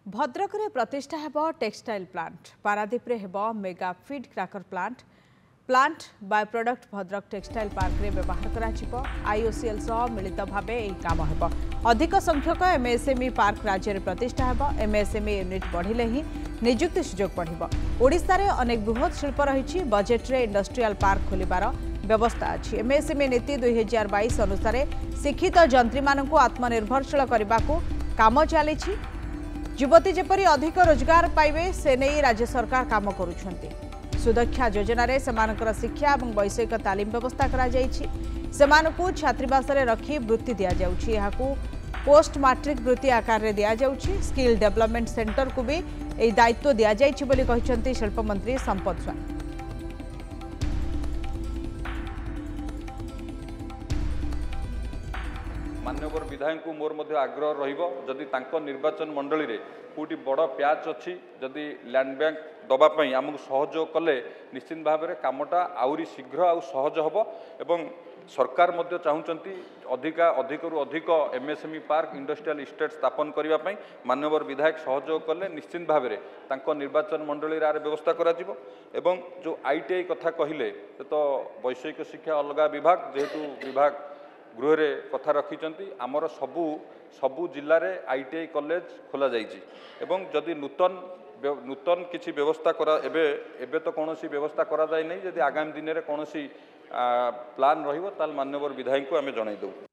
भद्रक रे प्रतिष्ठा हेब टेक्सटाइल प्लांट पारादीप रे हेब mega feed cracker plant by product Bhadrak textile park रे व्यवहार करा आईओसीएल सह मिलित भाव यह काम हेब अधिक संख्यक एमएसएमई पार्क राज्य में प्रतिष्ठा हेब एमएसएमई यूनिट बढ़िले ही निजुक्ति सुजोग बढ़िबो। ओडिशा रे अनेक बृहत शिल्प रही बजेट रे इंडस्ट्रियल पार्क खोलिबार व्यवस्था अच्छी। एमएसएमई नीति 2022 अनुसार शिक्षित जंत्री मानक आत्मनिर्भरशील करने को काम चली युवती जेपरी अधिक रोजगार पाइबे से नहीं राज्य सरकार काम करुछंती। सुदक्षा योजना रे सेमानकर शिक्षा और वैषयिक तालीम व्यवस्था करा जायछि। सेमानकु छात्रावास रे रखी वृत्ति दिया जाउछि। एहाकु पोस्ट मैट्रिक वृत्ति आकार रे दिया जाउछि। स्किल डेवलपमेंट सेंटर को भी एही दायित्व दिया जायछि बोली कहिसंती शिल्प मंत्री संपत स्वाई। मान्यवर विधायक को मोर मध्य आग्रह रही निर्वाचन मंडली रे कोटी बड़ प्याच अच्छी जदि लैंड बैंक दवापाई आमको सहयोग कले निश्चित भाव में कामटा आउरी शीघ्र आउ सहज हम एवं सरकार मध्य चाहूँगी अधिकरू अधिक एमएसएमई पार्क इंडस्ट्रियल इस्टेट स्थापन करने मान्यवर विधायक सहयोग कले निश्चित भाव में निर्वाचन मंडली आर व्यवस्था करा एवं जो आईटीआई कथा कहले तो वैषयिक शिक्षा अलग विभाग जेहेतु विभाग गृह रे कथा रखिंट आमर सबू जिले में आईटीआई कॉलेज खोल जाइए जदि नूतन किसी व्यवस्था करा एबे तो कौन व्यवस्था करा जाए नहीं जदि आगामी दिन में कौन प्लान रही मान्यवर विधायक को आम जनईदेव।